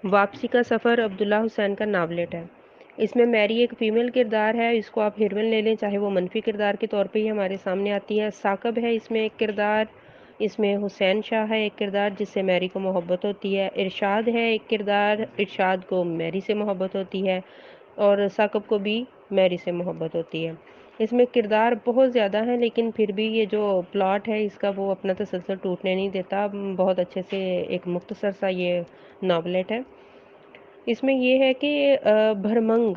واپسی کا سفر عبداللہ حسین کا ناولٹ ہے۔ اس میں میری ایک فیمیل کردار ہے، اس کو آپ ہیروئن لے لیں، چاہے وہ منفی کردار کے طور پہ ہی ہمارے سامنے آتی ہے۔ ثاقب ہے اس میں ایک کردار، اس میں حسین شاہ ہے ایک کردار جس سے میری کو محبت ہوتی ہے۔ ارشاد ہے ایک کردار، ارشاد کو میری سے محبت ہوتی ہے اور ثاقب کو بھی میری سے محبت ہوتی ہے۔ اس میں کردار بہت زیادہ ہیں لیکن پھر بھی یہ جو پلاٹ ہے اس کا وہ اپنا تسلسل ٹوٹنے نہیں دیتا، بہت اچھے سے ایک مختصر سا یہ ناولٹ ہے۔ اس میں یہ ہے کہ بھرمنگ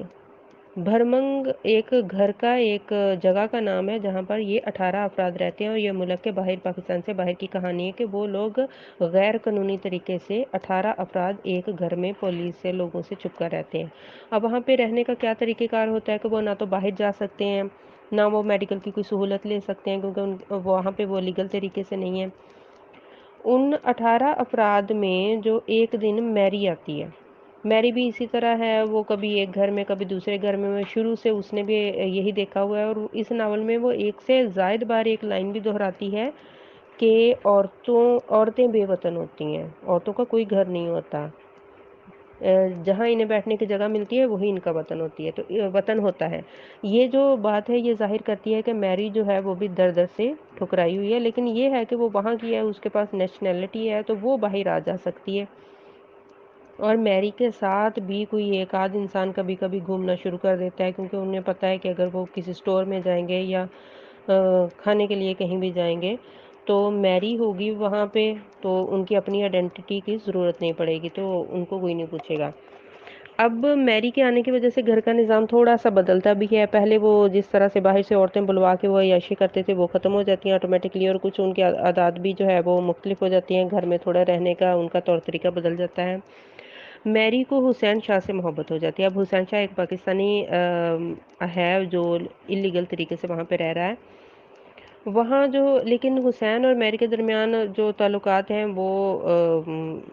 بھرمنگ ایک گھر کا ایک جگہ کا نام ہے جہاں پر یہ 18 افراد رہتے ہیں، اور یہ ملک کے باہر، پاکستان سے باہر کی کہانی ہے کہ وہ لوگ غیر قانونی طریقے سے 18 افراد ایک گھر میں پولیس سے لوگوں سے چھپ کر رہتے ہیں۔ اب وہاں پہ رہنے کا کیا طریقہ کار ہوتا ہے کہ وہ نہ تو باہر جا سکتے ہیں، نہ وہ میڈیکل کی کوئی سہولت لے سکتے ہیں کیونکہ وہاں پہ وہ لیگل طریقے سے نہیں ہے۔ ان 18 افراد میں جو ایک دن میری آتی ہے، میری بھی اسی طرح ہے، وہ کبھی ایک گھر میں کبھی دوسرے گھر میں، شروع سے اس نے بھی یہی دیکھا ہوا ہے، اور اس ناول میں وہ ایک سے زائد بار ایک لائن بھی دہراتی ہے کہ عورتیں بے وطن ہوتی ہیں، عورتوں کا کوئی گھر نہیں ہوتا، جہاں انہیں بیٹھنے کی جگہ ملتی ہے وہی ان کا وطن ہوتی ہے، تو وطن ہوتا ہے۔ یہ جو بات ہے یہ ظاہر کرتی ہے کہ میری جو ہے وہ بھی در در سے ٹھکرائی ہوئی ہے، لیکن یہ ہے کہ وہ وہاں کی ہے، اس کے پاس نیشنلٹی ہے تو وہ باہر آ جا سکتی ہے، اور میری کے ساتھ بھی کوئی ایک آدھ انسان کبھی کبھی گھومنا شروع کر دیتا ہے کیونکہ انہیں پتہ ہے کہ اگر وہ کسی سٹور میں جائیں گے یا کھانے کے لیے کہیں بھی جائیں گے تو میری ہوگی وہاں پہ، تو ان کی اپنی آئیڈینٹی کی ضرورت نہیں پڑے گی، تو ان کو کوئی نہیں پوچھے گا۔ اب میری کے آنے کی وجہ سے گھر کا نظام تھوڑا سا بدلتا بھی ہے، پہلے وہ جس طرح سے باہر سے عورتیں بلوا کے وہ عیاشی کرتے تھے وہ ختم ہو جاتی ہیں آٹومیٹکلی، اور کچھ ان کی عادات بھی جو ہے وہ مختلف ہو جاتی ہیں، گھر میں تھوڑا رہنے کا ان کا طور طریقہ بدل جاتا ہے۔ میری کو حسین شاہ سے محبت ہو جاتی ہے۔ اب حسین شاہ ایک پاکستانی ہے جو الیگل طریقے سے وہاں پہ رہ رہا ہے وہاں جو، لیکن حسین اور میری کے درمیان جو تعلقات ہیں وہ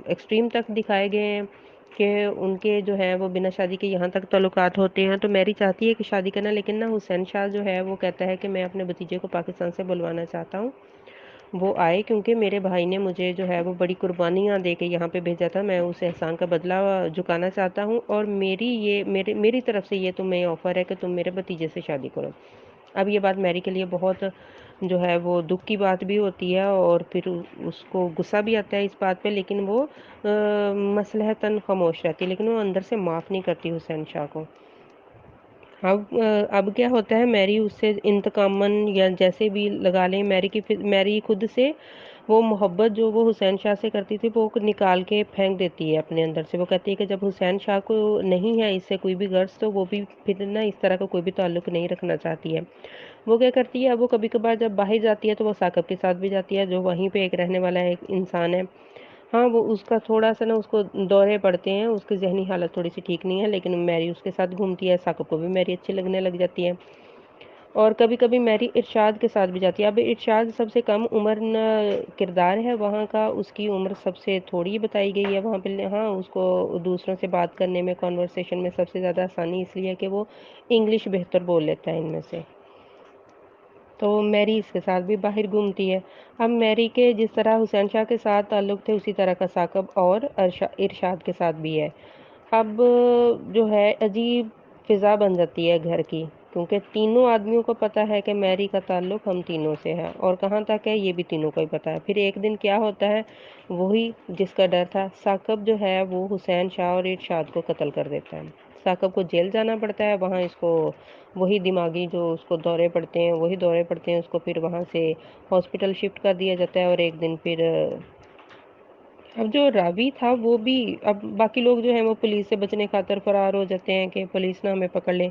ایکسٹریم تک دکھائے گئے ہیں کہ ان کے جو ہے وہ بنا شادی کے یہاں تک تعلقات ہوتے ہیں، تو میری چاہتی ہے کہ شادی کرنا، لیکن نہ حسین شاہ جو ہے وہ کہتا ہے کہ میں اپنے بھتیجے کو پاکستان سے بلوانا چاہتا ہوں، وہ آئے کیونکہ میرے بھائی نے مجھے جو ہے وہ بڑی قربانیاں دے کے یہاں پہ بھیجا تھا، میں اس احسان کا بدلہ چکانا چاہتا ہوں، اور میری طرف سے یہ تمہیں آفر ہے کہ تم میرے بھتیجے سے شادی کرو۔ اب یہ بات میری کے لیے بہت جو ہے وہ دکھ کی بات بھی ہوتی ہے، اور پھر اس کو غصہ بھی آتا ہے اس بات پہ، لیکن وہ مصلحتاً خاموش رہتی ہے، لیکن وہ اندر سے معاف نہیں کرتی حسین شاہ کو۔ اب کیا ہوتا ہے، میری اس سے انتقاماً یا جیسے بھی لگا لیں، میری خود سے وہ محبت جو وہ حسین شاہ سے کرتی تھی وہ نکال کے پھینک دیتی ہے اپنے اندر سے، وہ کہتی ہے کہ جب حسین شاہ کو نہیں ہے اس سے کوئی بھی غرض تو وہ بھی پھر نہ اس طرح کا کوئی بھی تعلق نہیں رکھنا چاہتی ہے۔ وہ کیا کرتی ہے، اب وہ کبھی کبھار جب باہر جاتی ہے تو وہ ثاقب کے ساتھ بھی جاتی ہے جو وہیں پہ ایک رہنے والا ایک انسان ہے۔ ہاں وہ اس کا تھوڑا سا نا اس کو دورے پڑتے ہیں، اس کی ذہنی حالت تھوڑی سی ٹھیک نہیں ہے، لیکن میری اس کے ساتھ گھومتی ہے، ثاقب کو بھی میری اچھی لگنے لگ جاتی ہے، اور کبھی کبھی میری ارشاد کے ساتھ بھی جاتی ہے۔ اب ارشاد سب سے کم عمر کردار ہے وہاں کا، اس کی عمر سب سے تھوڑی بتائی گئی ہے وہاں پہ، ہاں اس کو دوسروں سے بات کرنے میں، کانورسیشن میں سب سے زیادہ آسانی اس لیے کہ وہ انگلش بہتر بول لیتا ہے ان میں سے، تو میری اس کے ساتھ بھی باہر گھومتی ہے۔ اب میری کے جس طرح حسین شاہ کے ساتھ تعلق تھے اسی طرح کا ثاقب اور ارشاد کے ساتھ بھی ہے۔ اب جو ہے عجیب فضا بن جاتی ہے گھر کی، کیونکہ تینوں آدمیوں کو پتہ ہے کہ میری کا تعلق ہم تینوں سے ہے، اور کہاں تک ہے یہ بھی تینوں کو ہی پتہ ہے۔ پھر ایک دن کیا ہوتا ہے، وہی جس کا ڈر تھا، ثاقب جو ہے وہ حسین شاہ اور ارشاد کو قتل کر دیتا ہے۔ ثاقب کو جیل جانا پڑتا ہے، وہاں اس کو وہی دماغی جو اس کو دورے پڑتے ہیں اس کو پھر وہاں سے ہاسپٹل شفٹ کر دیا جاتا ہے، اور ایک دن پھر اب جو راوی تھا وہ بھی، اب باقی لوگ جو ہیں وہ پولیس سے بچنے خاطر فرار ہو جاتے ہیں کہ پولیس نہ ہمیں پکڑ لے،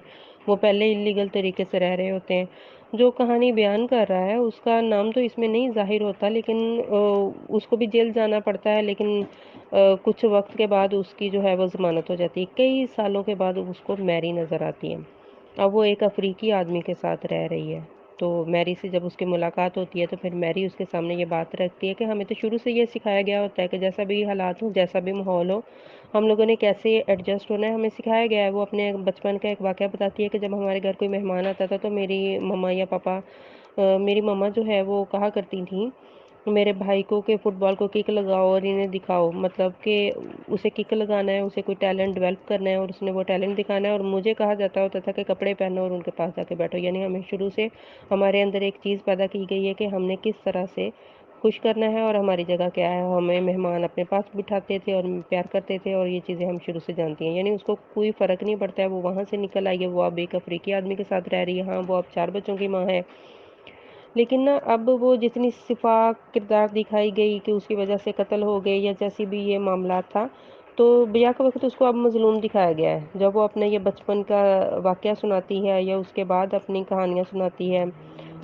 وہ پہلے انلیگل طریقے سے رہ رہے ہوتے ہیں۔ جو کہانی بیان کر رہا ہے اس کا نام تو اس میں نہیں ظاہر ہوتا، لیکن اس کو بھی جیل جانا پڑتا ہے، لیکن کچھ وقت کے بعد اس کی جو ہے وہ ضمانت ہو جاتی ہے، کئی سالوں کے بعد اس کو میری نظر آتی ہے، اب وہ ایک افریقی آدمی کے ساتھ رہ رہی ہے، تو میری سے جب اس کی ملاقات ہوتی ہے تو پھر میری اس کے سامنے یہ بات رکھتی ہے کہ ہمیں تو شروع سے یہ سکھایا گیا ہوتا ہے کہ جیسا بھی حالات ہو، جیسا بھی ماحول ہو، ہم لوگوں نے کیسے ایڈجسٹ ہونا ہے ہمیں سکھایا گیا ہے۔ وہ اپنے بچپن کا ایک واقعہ بتاتی ہے کہ جب ہمارے گھر کوئی مہمان آتا تھا تو میری مما یا پاپا، میری مما جو ہے وہ کہا کرتی تھیں میرے بھائی کو کہ فٹ بال کو کک لگاؤ اور انہیں دکھاؤ، مطلب کہ اسے کک لگانا ہے، اسے کوئی ٹیلنٹ ڈیولپ کرنا ہے اور اس نے وہ ٹیلنٹ دکھانا ہے، اور مجھے کہا جاتا ہوتا تھا کہ کپڑے پہنو اور ان کے پاس جا کے بیٹھو. یعنی ہمیں شروع سے ہمارے اندر ایک چیز پیدا کی گئی ہے کہ ہم نے کس طرح سے خوش کرنا ہے اور ہماری جگہ کیا ہے. ہمیں مہمان اپنے پاس بٹھاتے تھے اور پیار کرتے تھے، اور یہ چیزیں ہم شروع سے جانتی ہیں. یعنی اس کو کوئی فرق نہیں پڑتا ہے وہ وہاں سے نکل آئی ہے، وہ اب ایک افریقی آدمی کے ساتھ رہ رہی ہے، ہاں وہ اب 4 بچوں کی ماں ہے، لیکن نا اب وہ جتنی شفاف کردار دکھائی گئی کہ اس کی وجہ سے قتل ہو گئے یا جیسی بھی یہ معاملات تھا، تو بیاہ کا وقت اس کو اب مظلوم دکھایا گیا ہے. جب وہ اپنے یہ بچپن کا واقعہ سناتی ہے یا اس کے بعد اپنی کہانیاں سناتی ہے،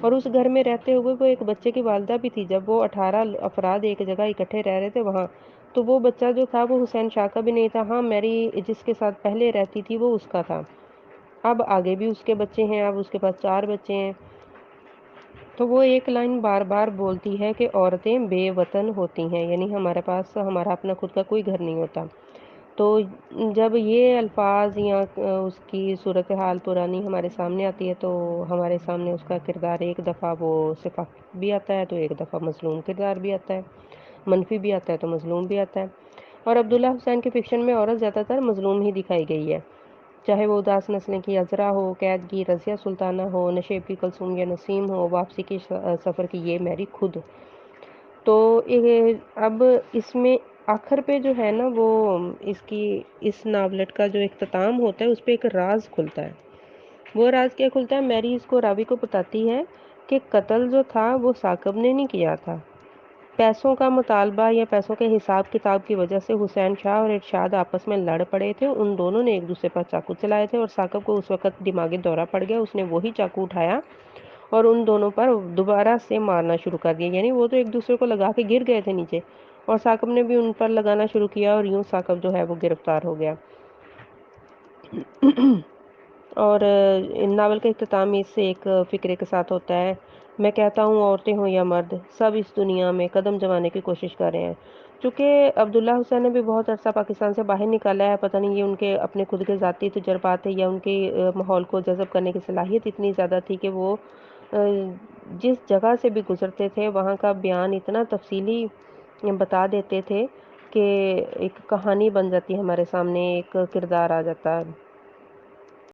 اور اس گھر میں رہتے ہوئے وہ ایک بچے کی والدہ بھی تھی. جب وہ 18 افراد ایک جگہ اکٹھے رہ رہے تھے وہاں، تو وہ بچہ جو تھا وہ حسین شاہ کا بھی نہیں تھا. ہاں میری جس کے ساتھ پہلے رہتی تھی وہ اس کا تھا. اب آگے بھی اس کے بچے ہیں، اب اس کے پاس 4 بچے ہیں. تو وہ ایک لائن بار بار بولتی ہے کہ عورتیں بے وطن ہوتی ہیں، یعنی ہمارے پاس ہمارا اپنا خود کا کوئی گھر نہیں ہوتا. تو جب یہ الفاظ یا اس کی صورتحال پرانی ہمارے سامنے آتی ہے، تو ہمارے سامنے اس کا کردار ایک دفعہ وہ صفات بھی آتا ہے، تو ایک دفعہ مظلوم کردار بھی آتا ہے، منفی بھی آتا ہے تو مظلوم بھی آتا ہے. اور عبداللہ حسین کے فکشن میں عورت زیادہ تر مظلوم ہی دکھائی گئی ہے، چاہے وہ اداس نسلیں کی عذرا ہو، قید کی رضیہ سلطانہ ہو، نشیب کی کلثوم یا نسیم ہو، واپسی کی سفر کی یہ میری خود. تو اب اس میں آخر پہ جو ہے نا وہ اس ناولٹ کا جو اختتام ہوتا ہے اس پہ ایک راز کھلتا ہے. وہ راز کیا کھلتا ہے؟ میری اس کو راوی کو بتاتی ہے کہ قتل جو تھا وہ ثاقب نے نہیں کیا تھا. پیسوں کا مطالبہ یا پیسوں کے حساب کتاب کی وجہ سے حسین شاہ اور ارشاد آپس میں لڑ پڑے تھے. ان دونوں نے ایک دوسرے پر چاقو چلائے تھے اور ثاقب کو اس وقت دماغی دورہ پڑ گیا. اس نے وہی چاقو اٹھایا اور ان دونوں پر دوبارہ سے مارنا شروع کر دیا. یعنی وہ تو ایک دوسرے کو لگا کے گر گئے تھے نیچے، اور ثاقب نے بھی ان پر لگانا شروع کیا، اور یوں ثاقب جو ہے وہ گرفتار ہو گیا. اور ناول کا اختتام اس سے ایک فکرے کے ساتھ ہوتا ہے: میں کہتا ہوں عورتیں ہوں یا مرد، سب اس دنیا میں قدم جمانے کی کوشش کر رہے ہیں. چونکہ عبداللہ حسین نے بھی بہت عرصہ پاکستان سے باہر نکالا ہے، پتہ نہیں یہ ان کے اپنے خود کے ذاتی تجربات ہے یا ان کے ماحول کو جذب کرنے کی صلاحیت اتنی زیادہ تھی کہ وہ جس جگہ سے بھی گزرتے تھے وہاں کا بیان اتنا تفصیلی بتا دیتے تھے کہ ایک کہانی بن جاتی ہے ہمارے سامنے، ایک کردار آ جاتا ہے.